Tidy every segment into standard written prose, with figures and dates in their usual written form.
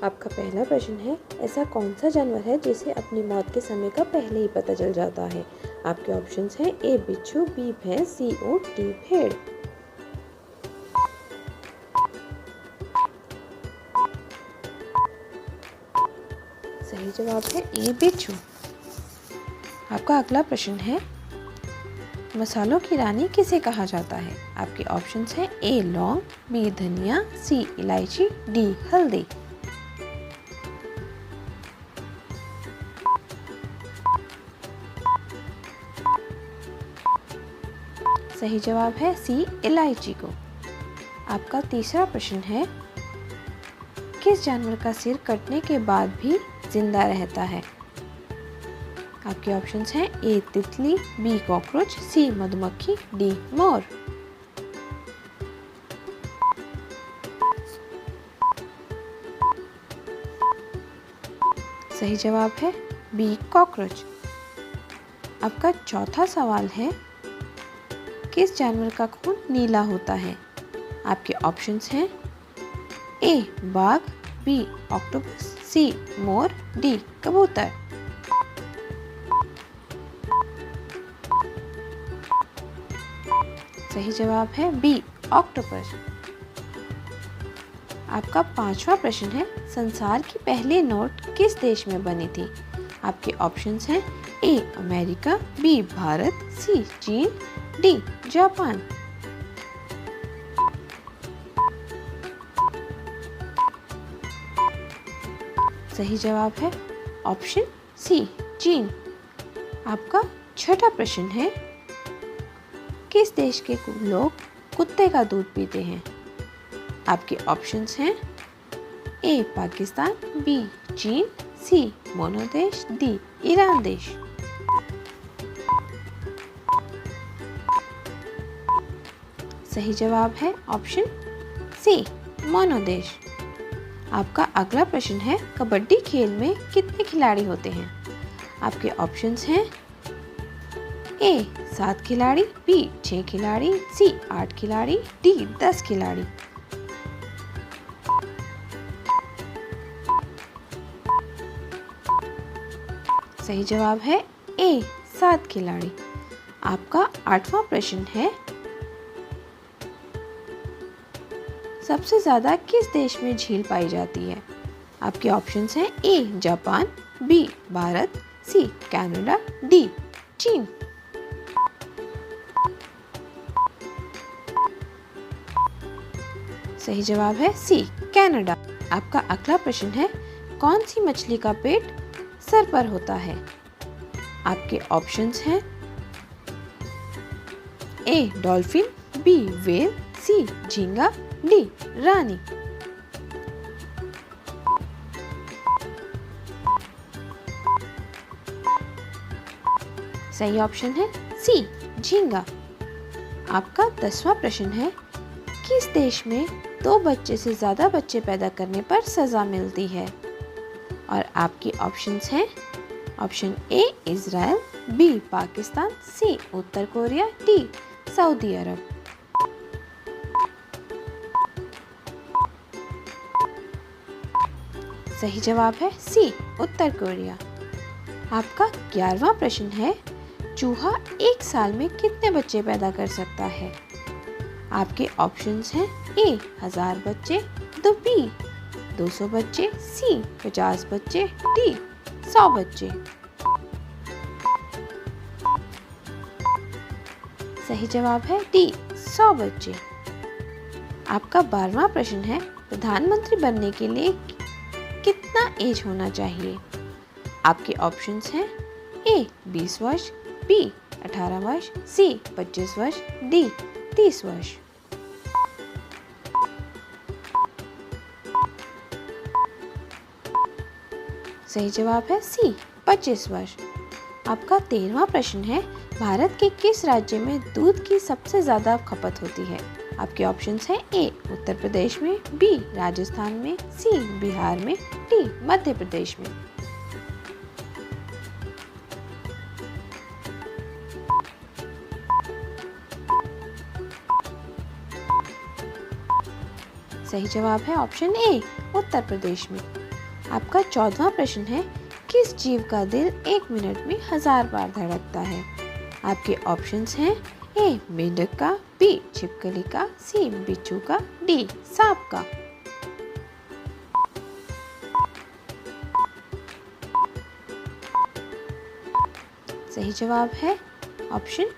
आपका पहला प्रश्न है, ऐसा कौन सा जानवर है जिसे अपनी मौत के समय का पहले ही पता चल जाता है? आपके ऑप्शंस हैं ए बिच्छू, बी भैंस, सी ऊंट, डी भेड़। सही जवाब है ए बिच्छू। आपका अगला प्रश्न है, मसालों की रानी किसे कहा जाता है? आपके ऑप्शंस हैं ए लौंग, बी धनिया, सी इलायची, डी हल्दी। सही जवाब है सी इलायची को। आपका तीसरा प्रश्न है, किस जानवर का सिर कटने के बाद भी जिंदा रहता है? आपके ऑप्शंस हैं ए तितली, बी कॉकरोच, सी मधुमक्खी, डी मोर। सही जवाब है बी कॉकरोच। आपका चौथा सवाल है, किस जानवर का खून नीला होता है? आपके ऑप्शंस हैं ए बाघ, बी ऑक्टोपस, सी मोर, डी कबूतर। सही जवाब है बी ऑक्टोपस। आपका पांचवा प्रश्न है, संसार की पहली नोट किस देश में बनी थी? आपके ऑप्शंस हैं ए अमेरिका, बी भारत, सी चीन, डी जापान। सही जवाब है ऑप्शन सी चीन। आपका छठा प्रश्न है, किस देश के लोग कुत्ते का दूध पीते हैं? आपके ऑप्शंस हैं ए पाकिस्तान, बी चीन, सी मोनो देश, डी ईरान देश। सही जवाब है ऑप्शन सी मोनो देश। आपका अगला प्रश्न है, कबड्डी खेल में कितने खिलाड़ी होते हैं? आपके ऑप्शंस हैं ए 7 खिलाड़ी, बी 6 खिलाड़ी, सी 8 खिलाड़ी, डी 10 खिलाड़ी। सही जवाब है ए 7 खिलाड़ी। आपका आठवां प्रश्न है, सबसे ज्यादा किस देश में झील पाई जाती है? आपके ऑप्शंस हैं A Japan, B Bharat, C Canada, D चीन। सही जवाब है सी कनाडा। आपका अगला प्रश्न है, कौन सी मछली का पेट सर पर होता है? आपके ऑप्शंस हैं ए डॉल्फिन, बी व्हेल, सी झींगा, डी रानी। सही ऑप्शन है सी झींगा। आपका 10वां प्रश्न है, किस देश में 2 बच्चे से ज्यादा बच्चे पैदा करने पर सजा मिलती है? और आपकी ऑप्शंस हैं option A Israel, B Pakistan, C उत्तर कोरिया, डी सऊदी अरब। सही जवाब है सी उत्तर कोरिया। आपका 11वां प्रश्न है, चूहा 1 साल में कितने बच्चे पैदा कर सकता है? आपके ऑप्शंस हैं ए 1000 बच्चे, तो बी 200 बच्चे, सी 50 बच्चे, डी 100 बच्चे। सही जवाब है डी 100 बच्चे। आपका 12वां प्रश्न है, प्रधानमंत्री बनने के लिए कितना एज होना चाहिए? आपके ऑप्शंस हैं ए 20 वर्ष, बी 18 वर्ष, सी 25 वर्ष, डी 30 वर्ष। सही जवाब है सी 25 वर्ष। आपका 13वां प्रश्न है, भारत के किस राज्य में दूध की सबसे ज्यादा खपत होती है? आपके ऑप्शंस हैं ए उत्तर प्रदेश में, बी राजस्थान में, सी बिहार में, डी मध्य प्रदेश में। सही जवाब है ऑप्शन ए उत्तर प्रदेश में। आपका 14वां प्रश्न है, किस जीव का दिल 1 मिनट में 1000 बार धड़कता है? आपके ऑप्शंस हैं ए मेंढक का, बी छिपकली का, सी बिच्छू का, डी सांप का। सही जवाब है ऑप्शन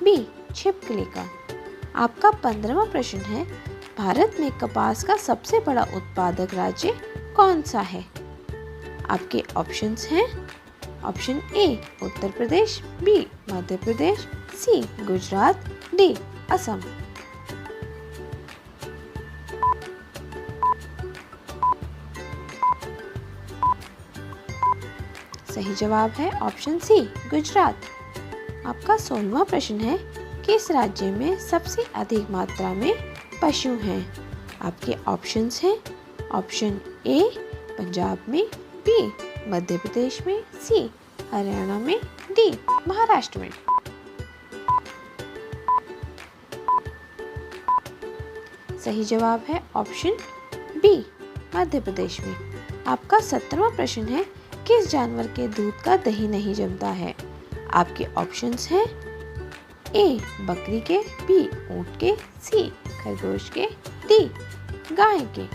बी छिपकली का। आपका 15वां प्रश्न है, भारत में कपास का सबसे बड़ा उत्पादक राज्य कौन सा है? आपके ऑप्शंस हैं option A Uttar Pradesh, B Madhya Pradesh, C Gujarat, D Assam. सही जवाब है ऑप्शन सी गुजरात। आपका 16वां प्रश्न है, किस राज्य में सबसे अधिक मात्रा में पशु हैं? आपके ऑप्शंस हैं ऑप्शन ए पंजाब में, बी मध्य प्रदेश में, सी हरियाणा में, डी महाराष्ट्र में। सही जवाब है ऑप्शन बी मध्य प्रदेश में। आपका 17वां प्रश्न है, किस जानवर के दूध का दही नहीं जमता है? आपके ऑप्शंस हैं ए बकरी के, बी ऊंट के, सी खरगोश के, डी गाय के।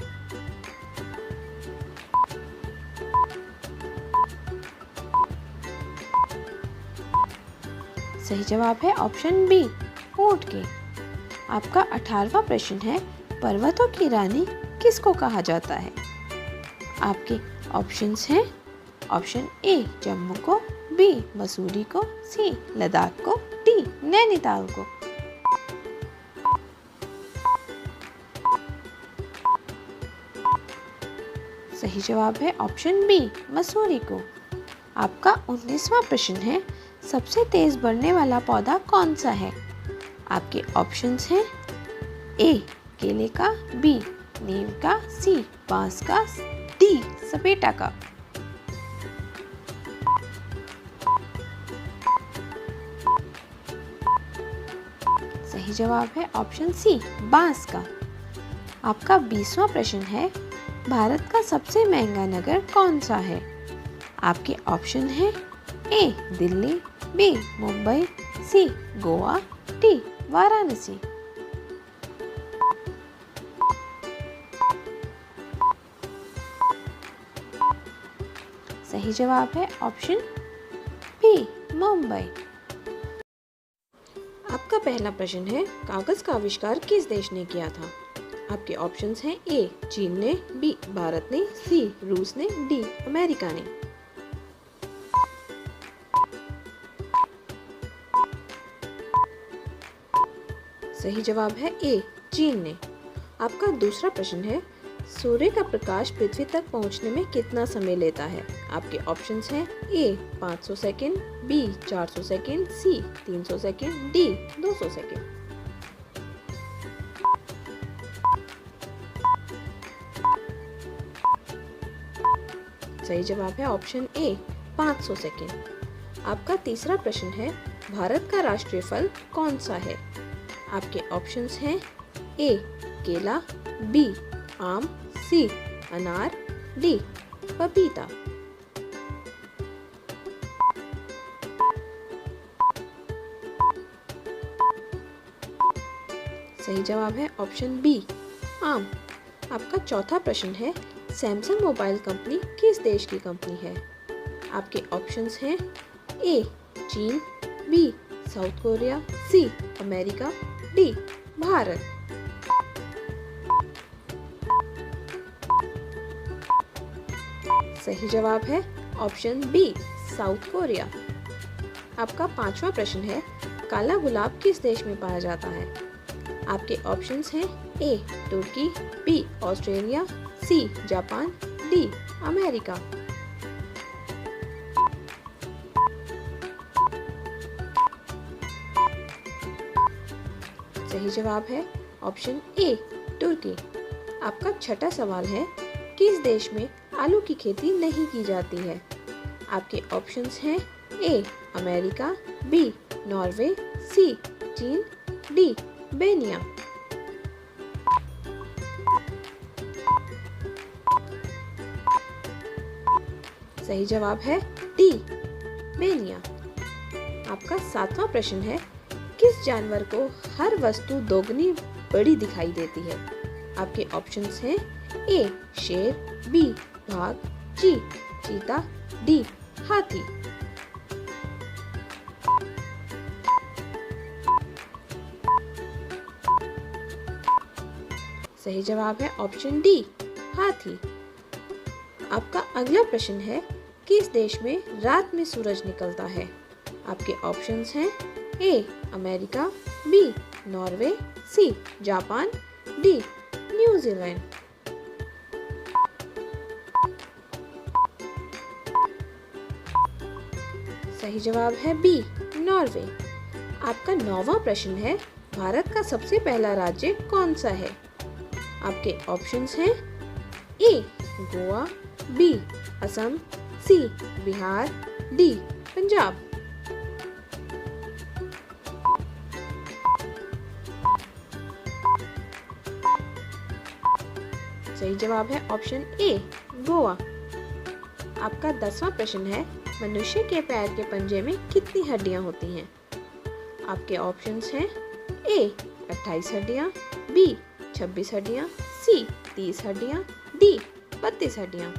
सही जवाब है ऑप्शन बी ऊंट के। आपका 18वां प्रश्न है, पर्वतों की रानी किसको कहा जाता है? आपके ऑप्शंस हैं ऑप्शन ए जम्मू को, बी मसूरी को, सी लद्दाख को, डी नैनीताल को। सही जवाब है ऑप्शन बी मसूरी को। आपका 19वां प्रश्न है, सबसे तेज बढ़ने वाला पौधा कौन सा है? आपके ऑप्शंस हैं ए केले का, बी नीम का, सी बांस का, डी सपेटा का। सही जवाब है ऑप्शन सी बांस का। आपका 20वां प्रश्न है, भारत का सबसे महंगा नगर कौन सा है? आपके ऑप्शन हैं ए दिल्ली, बी मुंबई, सी गोवा, डी वाराणसी। सही जवाब है ऑप्शन बी मुंबई। आपका पहला प्रश्न है, कागज का आविष्कार किस देश ने किया था? आपके ऑप्शंस हैं ए चीन ने, बी भारत ने, सी रूस ने, डी अमेरिका ने। सही जवाब है ए चीन ने। आपका दूसरा प्रश्न है, सूर्य का प्रकाश पृथ्वी तक पहुंचने में कितना समय लेता है? आपके ऑप्शंस हैं ए 500 सेकेंड, बी 400 सेकेंड, सी 300 सेकेंड, डी 200 सेकेंड। सही जवाब है ऑप्शन ए 500 सेकेंड। आपका तीसरा प्रश्न है, भारत का राष्ट्रीय फल कौन सा है? आपके ऑप्शंस हैं ए केला, बी आम, सी अनार, डी पपीता। सही जवाब है ऑप्शन बी आम। आपका चौथा प्रश्न है, सैमसंग मोबाइल कंपनी किस देश की कंपनी है? आपके ऑप्शंस हैं ए चीन, B South Korea, C America, D Bharat. सही जवाब है ऑप्शन बी साउथ कोरिया। आपका पांचवा प्रश्न है, काला गुलाब किस देश में पाया जाता है? आपके ऑप्शंस हैं A Turkey, B Australia, C Japan, D America. सही जवाब है ऑप्शन ए तुर्की। आपका छठा सवाल है, किस देश में आलू की खेती नहीं की जाती है? आपके ऑप्शंस हैं ए अमेरिका, बी नॉर्वे, सी चीन, डी बेनिया। सही जवाब है डी, बेनिया। आपका 7वां प्रश्न है, किस जानवर को हर वस्तु दोगुनी बड़ी दिखाई देती है? आपके ऑप्शंस हैं ए शेर, बी बाघ, सी चीता, डी हाथी। सही जवाब है ऑप्शन डी, हाथी। आपका अगला प्रश्न है, किस देश में रात में सूरज निकलता है? आपके ऑप्शंस हैं A America, B Norway, C Japan, D New Zealand. सही जवाब है बी, नॉर्वे। आपका 9वां प्रश्न है, भारत का सबसे पहला राज्य कौन सा है? आपके ऑप्शंस हैं ए गोवा, बी असम, सी बिहार, डी पंजाब। सही जवाब है ऑप्शन ए, गोवा। आपका 10वां प्रश्न है, मनुष्य के पैर के पंजे में कितनी हड्डियां होती हैं? आपके ऑप्शंस हैं ए 28 हड्डियां, बी 26 हड्डियां, सी 30 हड्डियां, डी 32 हड्डियां।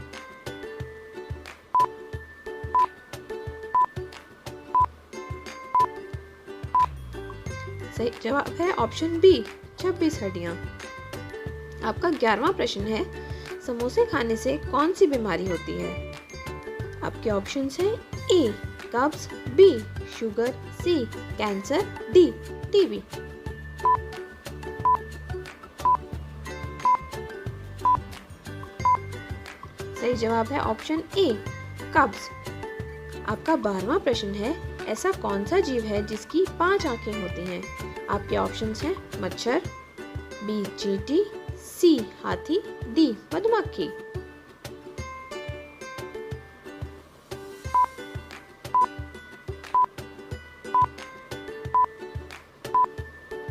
सही जवाब है ऑप्शन बी, 26 हड्डियां। आपका 11वां प्रश्न है, समोसे खाने से कौन सी बीमारी होती है? आपके ऑप्शंस हैं ए कब्ज, बी शुगर, सी कैंसर, डी टीबी। सही जवाब है ऑप्शन ए, कब्ज। आपका 12वां प्रश्न है, ऐसा कौन सा जीव है जिसकी 5 आंखें होती हैं? आपके ऑप्शंस हैं मच्छर, बी चींटी, सी हाथी, डी मधुमक्खी।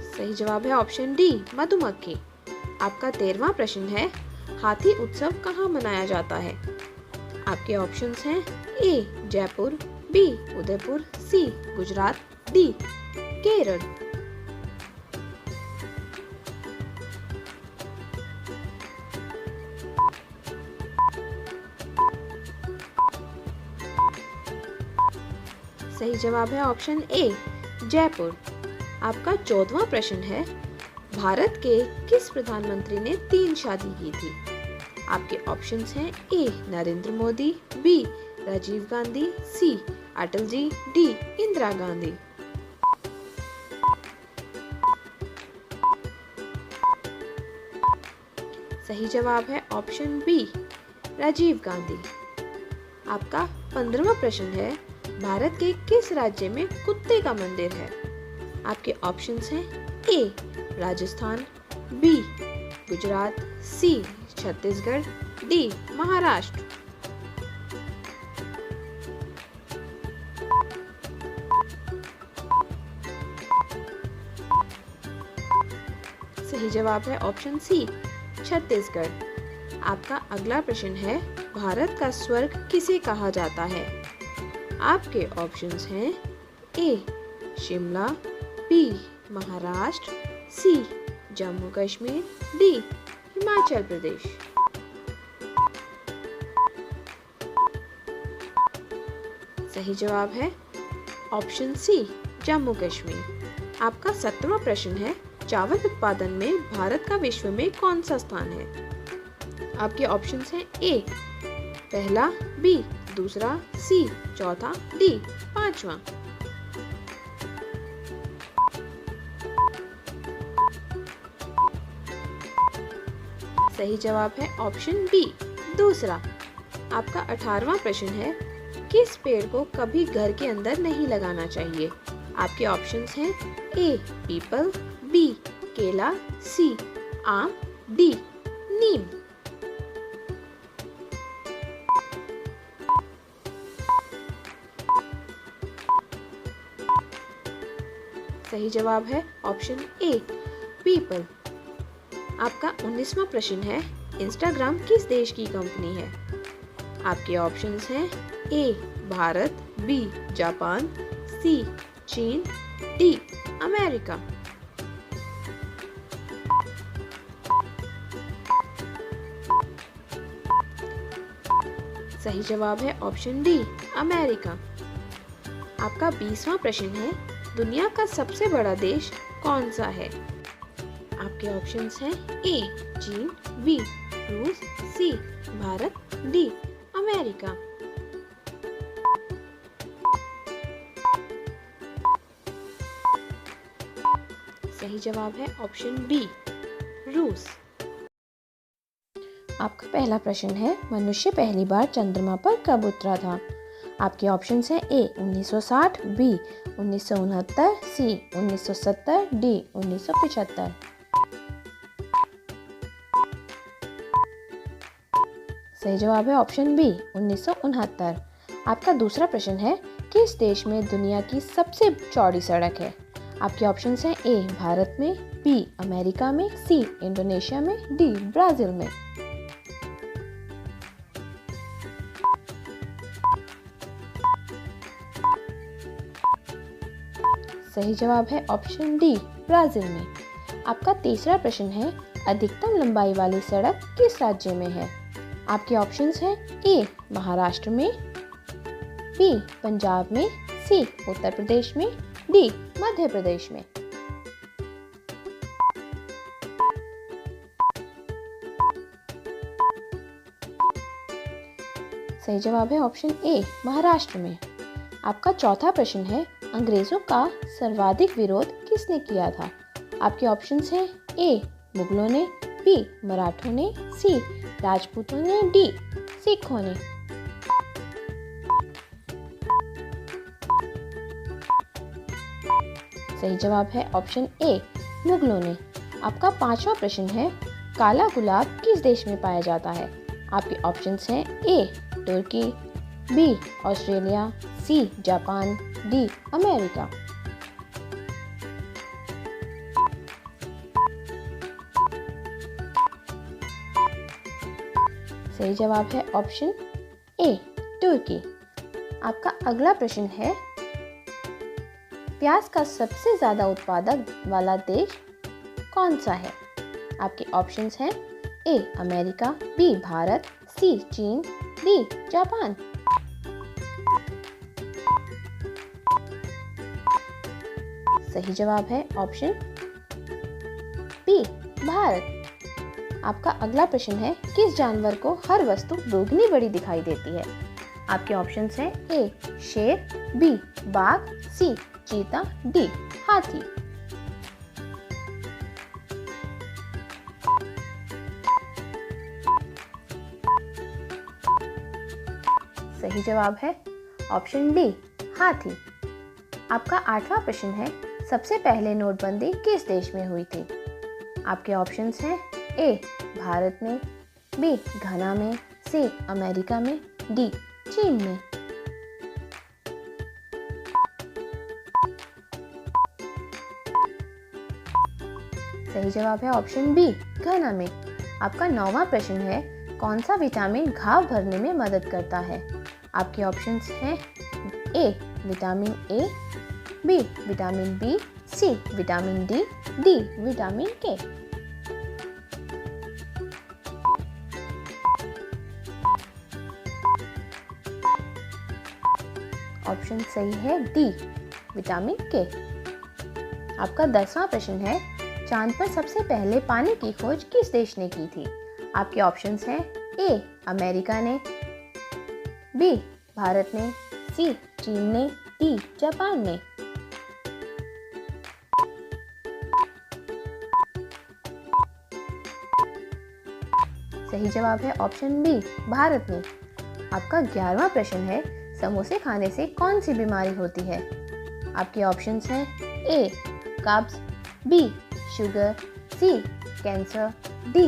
सही जवाब है ऑप्शन डी, मधुमक्खी। आपका 13वां प्रश्न है, हाथी उत्सव कहाँ मनाया जाता है? आपके ऑप्शंस हैं ए जयपुर, बी उदयपुर, सी गुजरात, डी केरल। सही जवाब है ऑप्शन ए, जयपुर। आपका 14वां प्रश्न है, भारत के किस प्रधानमंत्री ने 3 शादी की थी? आपके ऑप्शंस हैं ए नरेंद्र मोदी, बी राजीव गांधी, सी अटल जी, डी इंदिरा गांधी। सही जवाब है ऑप्शन बी, राजीव गांधी। आपका 15वां प्रश्न है, भारत के किस राज्य में कुत्ते का मंदिर है? आपके ऑप्शंस हैं ए राजस्थान, बी गुजरात, सी छत्तीसगढ़, डी महाराष्ट्र। सही जवाब है ऑप्शन सी, छत्तीसगढ़। आपका अगला प्रश्न है, भारत का स्वर्ग किसे कहा जाता है? आपके ऑप्शंस हैं ए शिमला, बी महाराष्ट्र, सी जम्मू कश्मीर, डी हिमाचल प्रदेश। सही जवाब है ऑप्शन सी, जम्मू कश्मीर। आपका 17वां प्रश्न है, चावल उत्पादन में भारत का विश्व में कौन सा स्थान है? आपके ऑप्शंस हैं ए पहला, बी दूसरा, सी चौथा, डी पांचवा। सही जवाब है ऑप्शन बी, दूसरा। आपका 18वां प्रश्न है, किस पेड़ को कभी घर के अंदर नहीं लगाना चाहिए? आपके ऑप्शंस हैं ए पीपल, बी केला, सी आम, डी नीम। सही जवाब है ऑप्शन ए पीपल। आपका 19वां प्रश्न है, इंस्टाग्राम किस देश की कंपनी है? आपके ऑप्शंस हैं ए भारत, बी जापान, सी चीन, डी अमेरिका। सही जवाब है ऑप्शन डी अमेरिका। आपका 20वां प्रश्न है, दुनिया का सबसे बड़ा देश कौन सा है? आपके ऑप्शंस हैं ए चीन, बी रूस, सी भारत, डी अमेरिका। सही जवाब है ऑप्शन बी रूस। आपका पहला प्रश्न है, मनुष्य पहली बार चंद्रमा पर कब उतरा था? आपके ऑप्शंस हैं ए 1960, बी 1969, सी 1970, डी 1975। सही जवाब है ऑप्शन बी 1969। आपका दूसरा प्रश्न है, किस देश में दुनिया की सबसे चौड़ी सड़क है? आपके ऑप्शंस हैं ए भारत में, बी अमेरिका में, सी इंडोनेशिया में, डी ब्राजील में। सही जवाब है ऑप्शन डी ब्राजील में। आपका तीसरा प्रश्न है, अधिकतम लंबाई वाली सड़क किस राज्य में है? आपके ऑप्शंस हैं ए महाराष्ट्र में, बी पंजाब में, सी उत्तर प्रदेश में, डी मध्य प्रदेश में। सही जवाब है ऑप्शन ए महाराष्ट्र में। आपका चौथा प्रश्न है, अंग्रेजों का सर्वाधिक विरोध किसने किया था? आपके ऑप्शंस हैं ए मुगलों ने, बी मराठों ने, सी राजपूतों ने, डी सिखों ने। सही जवाब है ऑप्शन ए मुगलों ने। आपका पांचवा प्रश्न है, काला गुलाब किस देश में पाया जाता है? आपके ऑप्शंस हैं A Turkey, B Australia, C Japan, D America. सही जवाब है ऑप्शन ए तुर्की। आपका अगला प्रश्न है, प्याज का सबसे ज्यादा उत्पादक वाला देश कौन सा है? आपके ऑप्शंस हैं ए अमेरिका, बी भारत, सी चीन, डी जापान। सही जवाब है ऑप्शन बी भारत। आपका अगला प्रश्न है, किस जानवर को हर वस्तु दोगुनी बड़ी दिखाई देती है? आपके ऑप्शंस हैं ए शेर, बी बाघ, सी चीता, डी हाथी। सही जवाब है ऑप्शन डी हाथी। आपका आठवां प्रश्न है, सबसे पहले नोटबंदी किस देश में हुई थी? आपके ऑप्शंस हैं ए भारत में, बी घना में, सी अमेरिका में, डी चीन में। सही जवाब है ऑप्शन बी घना में। आपका 9वां प्रश्न है, कौन सा विटामिन घाव भरने में मदद करता है? आपके ऑप्शंस हैं A vitamin A, B vitamin B, C vitamin D, D vitamin K. Option सही है डी विटामिन के। आपका 10वां प्रश्न है, चांद पर सबसे पहले पानी की खोज किस देश ने की थी? आपके ऑप्शंस हैं ए अमेरिका ने, बी भारत ने, सी चीन ने, डी जापान ने। सही जवाब है ऑप्शन बी भारत में। आपका 11वां प्रश्न है, समोसे खाने से कौन सी बीमारी होती है? आपके ऑप्शंस हैं ए कब्ज, बी शुगर, सी कैंसर, डी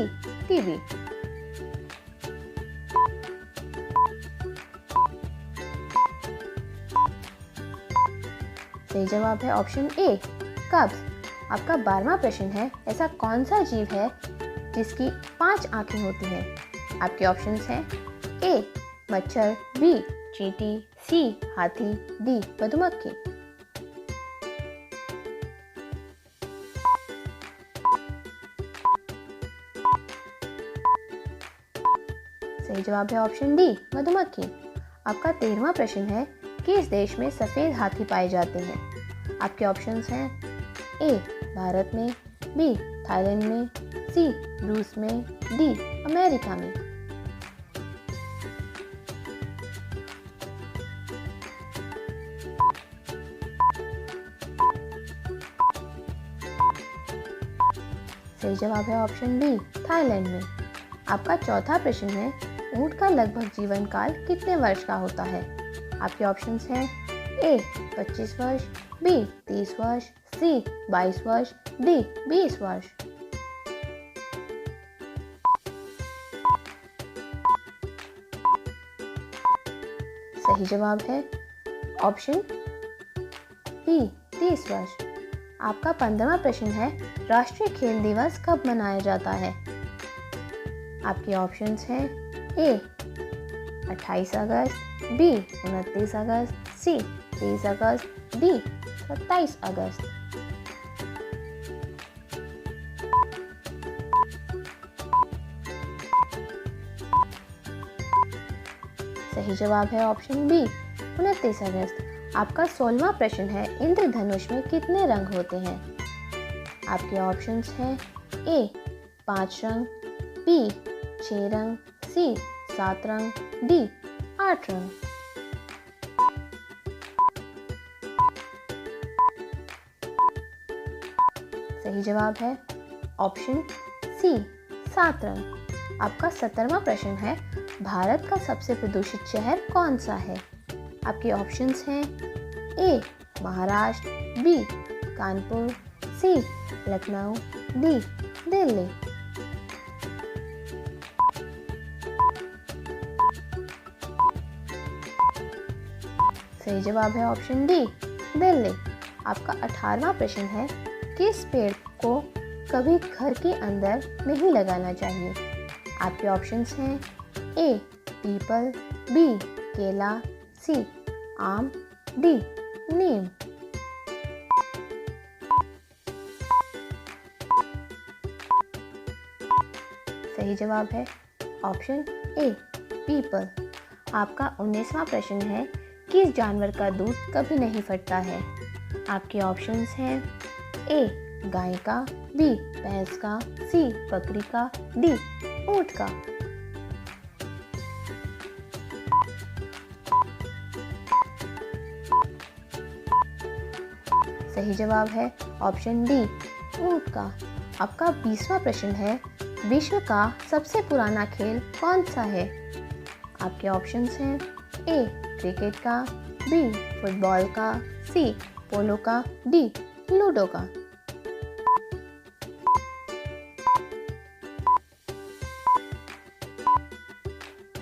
टीबी। सही जवाब है ऑप्शन ए कब्ज। आपका 12वां प्रश्न है, ऐसा कौन सा जीव है जिसकी 5 आंखें होती हैं? आपके ऑप्शंस हैं ए मच्छर, बी चींटी, सी हाथी, डी मधुमक्खी। सही जवाब है ऑप्शन डी मधुमक्खी। आपका 13वां प्रश्न है, किस देश में सफेद हाथी पाए जाते हैं? आपके ऑप्शंस हैं ए भारत में, बी थाईलैंड में, सी रूस में, डी अमेरिका में। सही जवाब है ऑप्शन बी थाईलैंड में। आपका चौथा प्रश्न है, ऊंट का लगभग जीवन काल कितने वर्ष का होता है? आपके ऑप्शंस हैं ए 25 वर्ष, बी 30 वर्ष, सी 22 वर्ष, डी 20 वर्ष। सही जवाब है ऑप्शन बी 30 वर्ष। आपका 15वां प्रश्न है, राष्ट्रीय खेल दिवस कब मनाया जाता है? आपके ऑप्शंस हैं ए 28 अगस्त, बी 29 अगस्त, सी 30 अगस्त, डी 27 अगस्त। सही जवाब है ऑप्शन बी 29 अगस्त। आपका 16वां प्रश्न है, इंद्रधनुष में कितने रंग होते हैं? आपके ऑप्शंस हैं ए 5 रंग, बी 6 रंग, सी 7 रंग, डी 8 रंग। सही जवाब है ऑप्शन सी 7 रंग। आपका 17वां प्रश्न है, भारत का सबसे प्रदूषित शहर कौन सा है? आपके ऑप्शंस हैं ए महाराष्ट्र, बी कानपुर, सी लखनऊ, डी दिल्ली। सही जवाब है ऑप्शन डी दिल्ली। आपका 18वां प्रश्न है, किस पेड़ को कभी घर के अंदर नहीं लगाना चाहिए? आपके ऑप्शंस हैं ए पीपल, बी केला, सी आम, डी नीम। सही जवाब है ऑप्शन ए पीपल। आपका 19वां प्रश्न है, किस जानवर का दूध कभी नहीं फटता है? आपके ऑप्शंस हैं ए गाय का, बी भैंस का, सी बकरी का, डी ऊंट का। सही जवाब है ऑप्शन डी ऊंट का। आपका 20वां प्रश्न है, विश्व का सबसे पुराना खेल कौन सा है? आपके ऑप्शंस हैं ए क्रिकेट का, बी फुटबॉल का, सी पोलो का, डी लूडो का।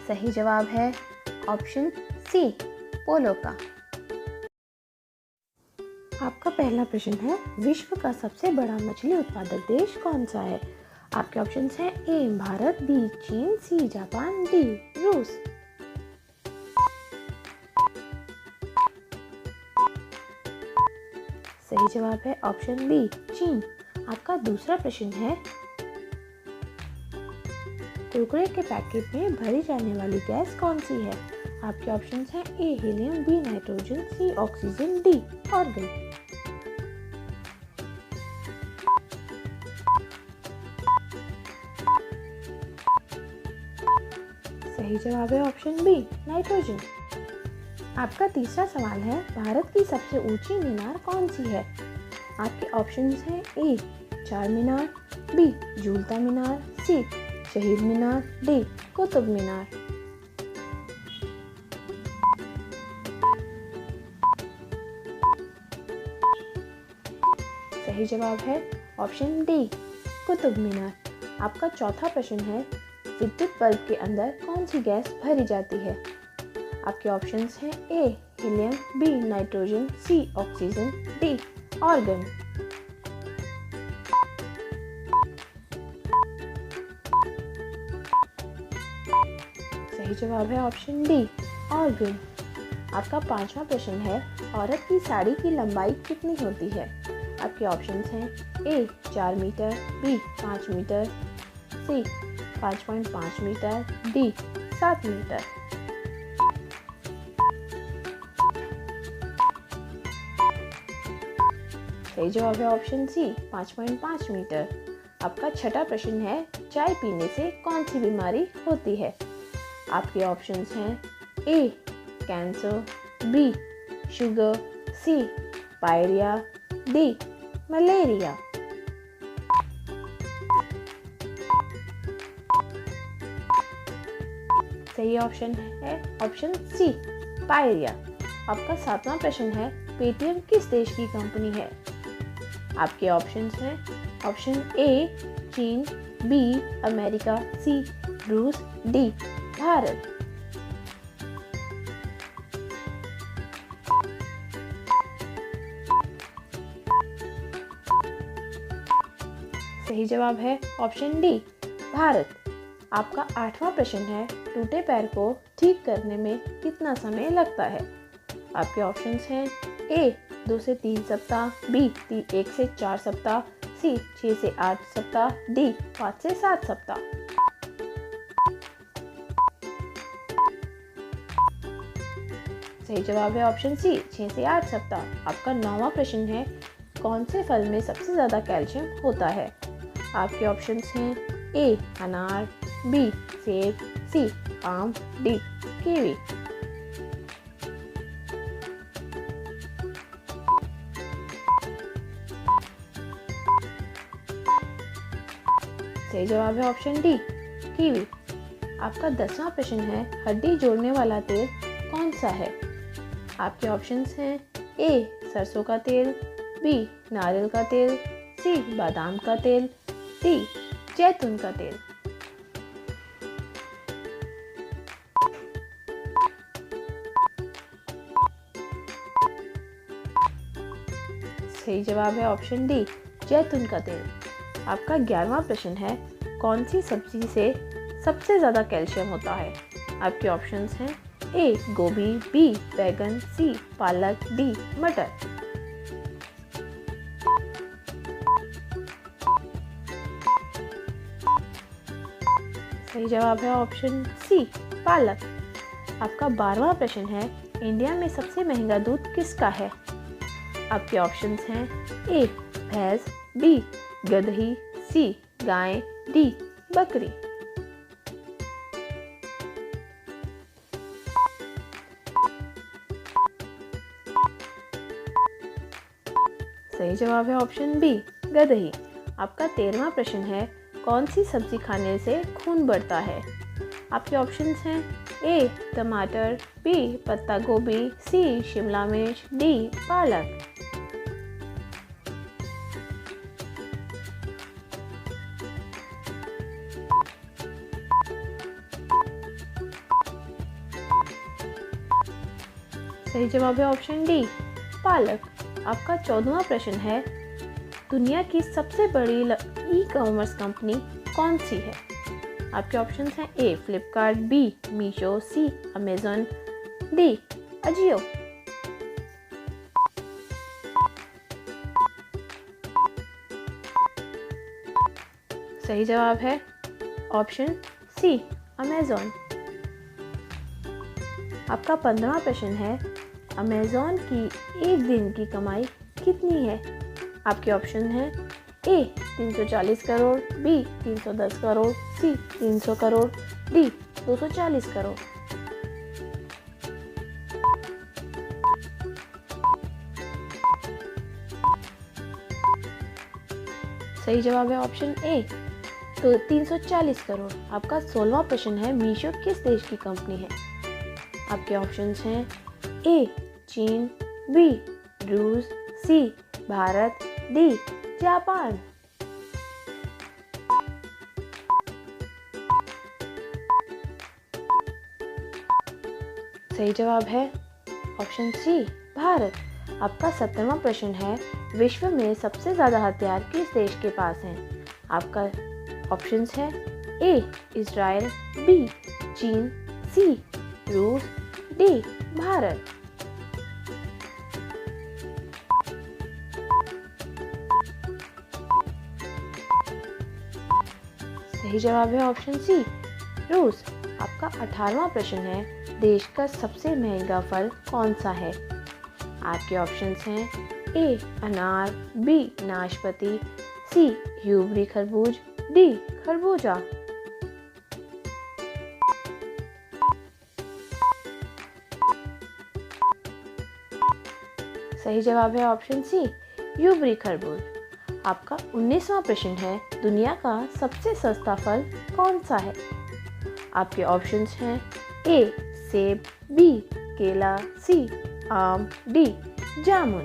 सही जवाब है ऑप्शन सी पोलो का। आपका पहला प्रश्न है, विश्व का सबसे बड़ा मछली उत्पादक देश कौन सा है? आपके ऑप्शंस हैं ए भारत, बी चीन, सी जापान, डी रूस। सही जवाब है ऑप्शन बी चीन। आपका दूसरा प्रश्न है, कुरकुरे के पैकेट में भरी जाने वाली गैस कौन सी है? आपके ऑप्शंस हैं ए हीलियम, बी नाइट्रोजन, सी ऑक्सीजन, डी आर्गन। सही जवाब है ऑप्शन बी नाइट्रोजन। आपका तीसरा सवाल है, भारत की सबसे ऊंची मीनार कौन सी है? आपके ऑप्शंस हैं ए चार मीनार, बी झूलता मीनार, सी शहीद मीनार, डी कुतुब मीनार। सही जवाब है ऑप्शन डी कुतुब मीनार। आपका चौथा प्रश्न है, विद्युत बल्ब के अंदर कौन सी गैस भरी जाती है? आपके ऑप्शंस हैं ए हीलियम, बी नाइट्रोजन, सी ऑक्सीजन, डी आर्गन। सही जवाब है ऑप्शन डी, ऑर्गन। आपका पांचवा प्रश्न है, औरत की साड़ी की लंबाई कितनी होती है? आपके ऑप्शंस हैं ए 4 मीटर, बी 5 मीटर, सी 5.5 मीटर, डी 7 मीटर। सही जवाब है ऑप्शन सी, 5.5 मीटर। आपका छठा प्रश्न है, चाय पीने से कौन सी बीमारी होती है? आपके ऑप्शंस हैं ए कैंसर, बी शुगर, सी पायरिया, डी मलेरिया। सही ऑप्शन है ऑप्शन सी, पायरिया। आपका सातवां प्रश्न है, पेटीएम किस देश की कंपनी है? आपके ऑप्शंस हैं ऑप्शन ए चीन, बी अमेरिका, सी रूस, डी भारत। सही जवाब है ऑप्शन डी, भारत। आपका आठवां प्रश्न है, टूटे पैर को ठीक करने में कितना समय लगता है? आपके ऑप्शंस हैं ए 2 से 3 सप्ताह, बी 1 से 4 सप्ताह, सी 6 से 8 सप्ताह, डी 5 से 7 सप्ताह। सही जवाब है ऑप्शन सी, 6 से 8 सप्ताह। आपका नौवां प्रश्न है, कौन से फल में सबसे ज़्यादा कैल्शियम होता है? आपके ऑप्शंस हैं ए अनार, बी सेब, सी आम, डी कीवी। सही जवाब है ऑप्शन डी, कीवी। आपका 10वां प्रश्न है, हड्डी जोड़ने वाला तेल कौन सा है? आपके ऑप्शंस हैं ए सरसों का तेल, बी नारियल का तेल, सी बादाम का तेल, डी जैतून का तेल। सही जवाब है ऑप्शन डी, जैतून का तेल। आपका 11वां प्रश्न है, कौन सी सब्जी से सबसे ज़्यादा कैल्शियम होता है? आपके ऑप्शंस हैं ए गोभी, बी बैगन, सी पालक, डी मटर। सही जवाब है ऑप्शन सी, पालक। आपका 12वां प्रश्न है, इंडिया में सबसे महंगा दूध किसका है? आपके ऑप्शंस हैं ए भैंस, बी गदही, सी गाय, डी बकरी। सही जवाब है ऑप्शन बी गदही। आपका 13वां प्रश्न है, कौन सी सब्जी खाने से खून बढ़ता है? आपके ऑप्शंस हैं ए टमाटर, बी पत्ता गोभी, सी शिमला मिर्च, डी पालक। सही जवाब है ऑप्शन डी पालक। आपका 14वां प्रश्न है, दुनिया की सबसे बड़ी ई कॉमर्स कंपनी कौन सी है? आपके ऑप्शंस हैं ए फ्लिपकार्ट, बी मीशो, सी अमेजन, डी अजियो। सही जवाब है ऑप्शन सी अमेजन। आपका 15वां प्रश्न है, अमेजॉन की एक दिन की कमाई कितनी है? आपके ऑप्शन हैं ए 340 करोड़, बी 310 करोड़, सी 300 करोड़, डी 240 करोड़। सही जवाब है ऑप्शन ए, तो 340 करोड़। आपका 16वां प्रश्न है, मीशो किस देश की कंपनी है? आपके ऑप्शंस हैं ए चीन, बी रूस, सी भारत, डी जापान। सही जवाब है ऑप्शन सी भारत। आपका 17वां प्रश्न है, विश्व में सबसे ज़्यादा हथियार किस देश के पास हैं? आपका ऑप्शंस है ए इजराइल, बी चीन, सी रूस, डी भारत। सही जवाब है ऑप्शन सी रूस। आपका 18वां प्रश्न है, देश का सबसे महंगा फल कौन सा है? आपके ऑप्शंस हैं ए अनार, बी नाशपाती, सी यूबरी खरबूज, डी खरबूजा। सही जवाब है ऑप्शन सी यूबरी खरबूज। आपका 19वां प्रश्न है, दुनिया का सबसे सस्ता फल कौन सा है? आपके ऑप्शंस हैं ए सेब, बी केला, सी आम, डी जामुन।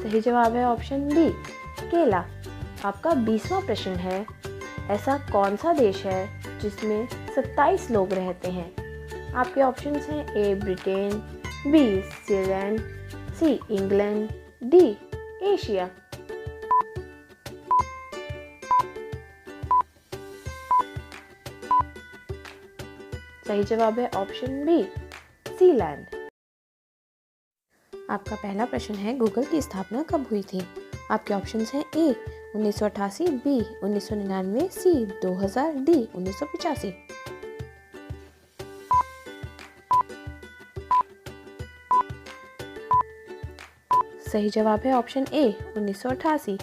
सही जवाब है ऑप्शन डी केला। आपका 20वां प्रश्न है, ऐसा कौन सा देश है जिसमें 27 लोग रहते हैं? आपके ऑप्शंस हैं A Britain, B Switzerland, C England, D Asia. सही जवाब है ऑप्शन बी सीलैंड। आपका पहला प्रश्न है, गूगल की स्थापना कब हुई थी? आपके ऑप्शंस हैं ए 1988, बी 1999, सी 2000, डी 1985। सही जवाब है ऑप्शन ए 1988।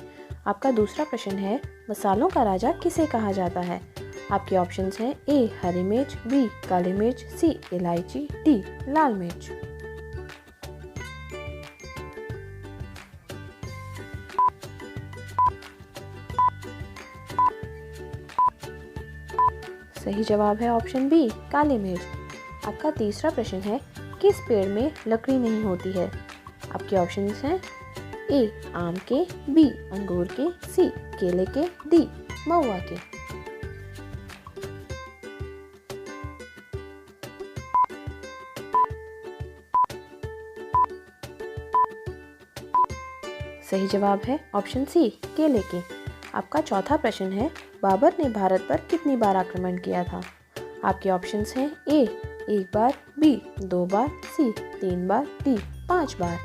आपका दूसरा प्रश्न है, मसालों का राजा किसे कहा जाता है? आपके ऑप्शंस हैं ए हरी मिर्च, बी काली मिर्च, सी इलायची, डी लाल मिर्च। सही जवाब है ऑप्शन बी काली मिर्च। आपका तीसरा प्रश्न है, किस पेड़ में लकड़ी नहीं होती है? आपके ऑप्शंस हैं ए आम के, बी अंगूर के, सी केले के, डी महुआ के। सही जवाब है ऑप्शन सी केले के। आपका चौथा प्रश्न है, बाबर ने भारत पर कितनी बार आक्रमण किया था? आपके ऑप्शंस हैं ए एक बार, बी 2 बार, सी 3 बार, डी 5 बार।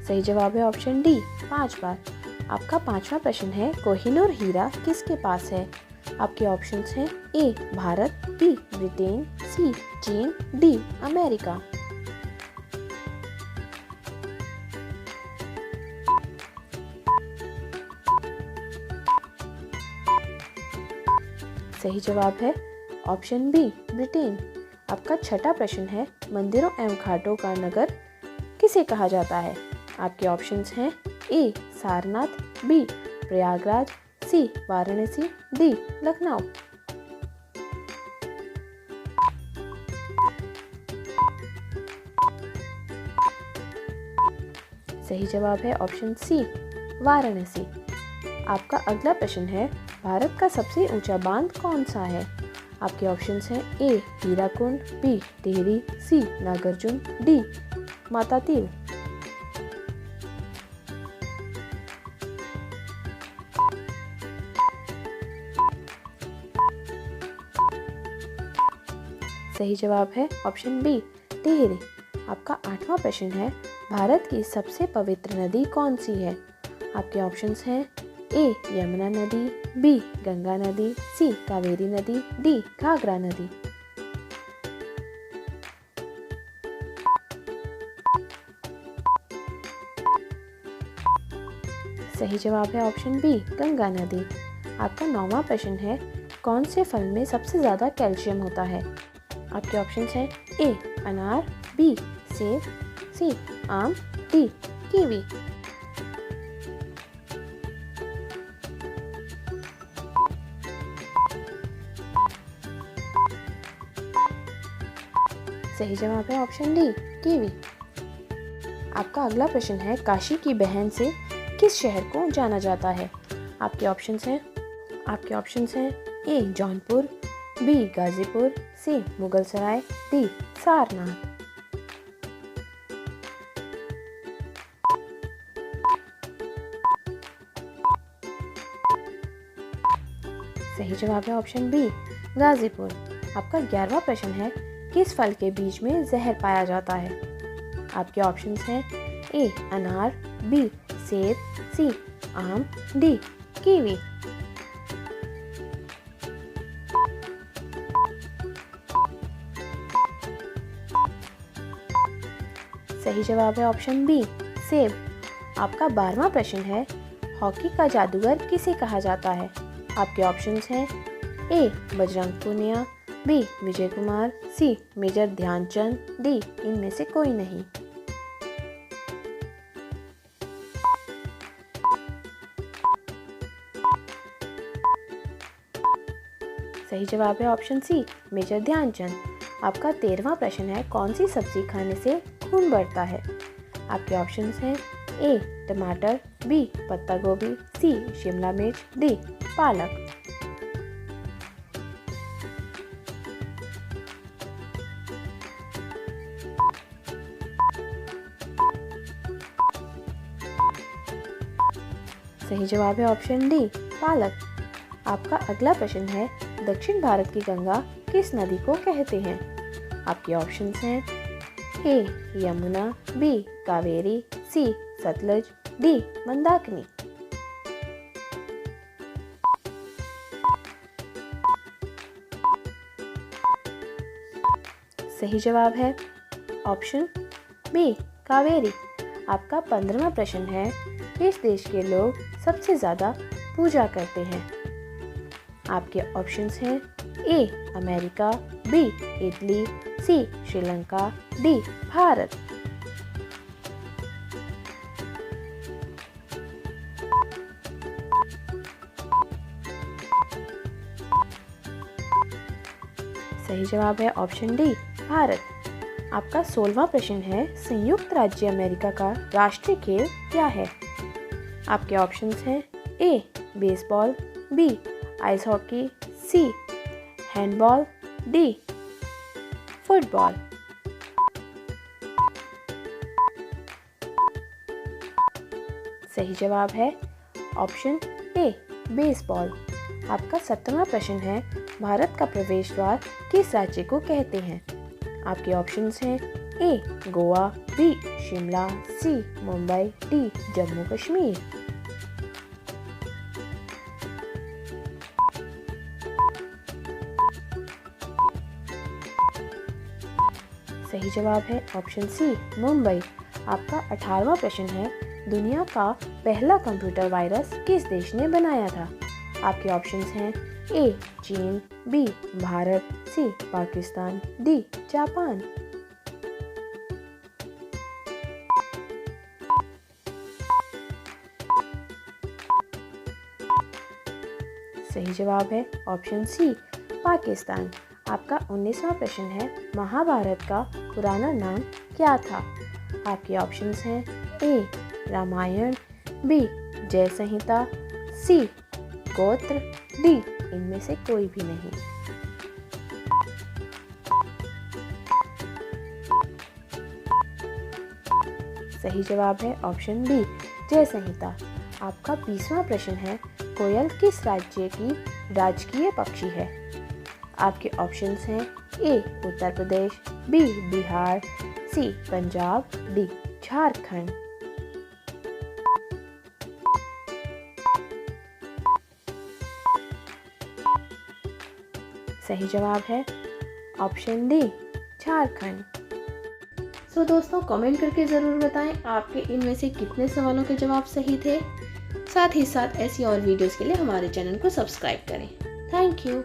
सही जवाब है ऑप्शन डी 5 बार। आपका पांचवा प्रश्न है, कोहिनूर हीरा किसके पास है? आपके ऑप्शंस हैं ए भारत, बी ब्रिटेन, सी चीन, डी अमेरिका। सही जवाब है ऑप्शन बी ब्रिटेन। आपका छठा प्रश्न है, मंदिरों एवं घाटों का नगर किसे कहा जाता है? आपके ऑप्शंस हैं ए सारनाथ, बी प्रयागराज, सी वाराणसी, डी लखनऊ। सही जवाब है ऑप्शन सी वाराणसी। आपका अगला प्रश्न है, भारत का सबसे ऊंचा बांध कौन सा है? आपके ऑप्शंस हैं ए हीराकुंड, बी टिहरी, सी नागार्जुन, डी मातातीर। सही जवाब है ऑप्शन बी टिहरी। आपका आठवां प्रश्न है, भारत की सबसे पवित्र नदी कौन सी है? आपके ऑप्शंस हैं ए यमुना नदी, बी गंगा नदी, सी कावेरी नदी, डी घाघरा नदी। सही जवाब है ऑप्शन बी गंगा नदी। आपका 9वां प्रश्न है, कौन से फल में सबसे ज़्यादा कैल्शियम होता है? आपके ऑप्शंस हैं ए अनार, बी सेब, सी आम, डी कीवी। सही जवाब है ऑप्शन डी कीवी। आपका अगला प्रश्न है, काशी की बहन से किस शहर को जाना जाता है? आपके ऑप्शंस हैं ए जौनपुर, बी गाजीपुर, सी मुगल सराय, डी सारनाथ। सही जवाब है ऑप्शन बी गाजीपुर। आपका 11वां प्रश्न है, किस फल के बीज में जहर पाया जाता है? आपके ऑप्शंस हैं ए अनार, बी सेब, सी आम, डी कीवी। सही जवाब है ऑप्शन बी सेब। आपका 12वां प्रश्न है, हॉकी का जादूगर किसे कहा जाता है? आपके ऑप्शंस हैं A Bajrang Punia, B Vijay Kumar, C major Dhyanchand, D इनमें से कोई नहीं। सही जवाब है ऑप्शन सी मेजर ध्यानचंद। आपका 13वां प्रश्न है, कौन सी सब्जी खाने से खून बढ़ता है? आपके ऑप्शंस हैं ए टमाटर, बी पत्ता गोभी, सी शिमला मिर्च, डी पालक। सही जवाब है ऑप्शन डी पालक। आपका अगला प्रश्न है, दक्षिण भारत की गंगा किस नदी को कहते हैं? आपके ऑप्शंस हैं ए यमुना, बी कावेरी, सी सतलज, डी मंदाकिनी। सही जवाब है ऑप्शन बी कावेरी। आपका 15वां प्रश्न है, किस देश के लोग सबसे ज्यादा पूजा करते हैं? आपके ऑप्शंस हैं A America, B Italy, C Sri Lanka, D Bharat. सही जवाब है ऑप्शन डी भारत। आपका 16वां प्रश्न है, संयुक्त राज्य अमेरिका का राष्ट्रीय खेल क्या है? आपके ऑप्शंस हैं ए बेसबॉल, बी आइस हॉकी, सी हैंडबॉल, डी फुटबॉल। सही जवाब है ऑप्शन ए बेसबॉल। आपका 17वां प्रश्न है, भारत का प्रवेश द्वार किस राज्य को कहते हैं? आपके ऑप्शंस हैं ए गोवा, बी शिमला, सी मुंबई, डी जम्मू कश्मीर। सही जवाब है ऑप्शन सी मुंबई। आपका 18वां प्रश्न है, दुनिया का पहला कंप्यूटर वायरस किस देश ने बनाया था? आपके ऑप्शंस हैं ए चीन, बी भारत, सी पाकिस्तान, डी जापान। सही जवाब है ऑप्शन सी पाकिस्तान। आपका 19वां प्रश्न है, महाभारत का पुराना नाम क्या था? आपके ऑप्शंस हैं ए रामायण, बी जय संहिता, सी गोत्र, डी इनमें से कोई भी नहीं। सही जवाब है ऑप्शन बी जय संहिता। आपका 20वां प्रश्न है, कोयल किस राज्य की राजकीय पक्षी है? आपके ऑप्शंस हैं ए उत्तर प्रदेश, बी बिहार, सी पंजाब, डी झारखंड। सही जवाब है ऑप्शन डी झारखंड। सो दोस्तों, कमेंट करके ज़रूर बताएं आपके इनमें से कितने सवालों के जवाब सही थे। साथ ही साथ ऐसी और वीडियोस के लिए हमारे चैनल को सब्सक्राइब करें। Thank you.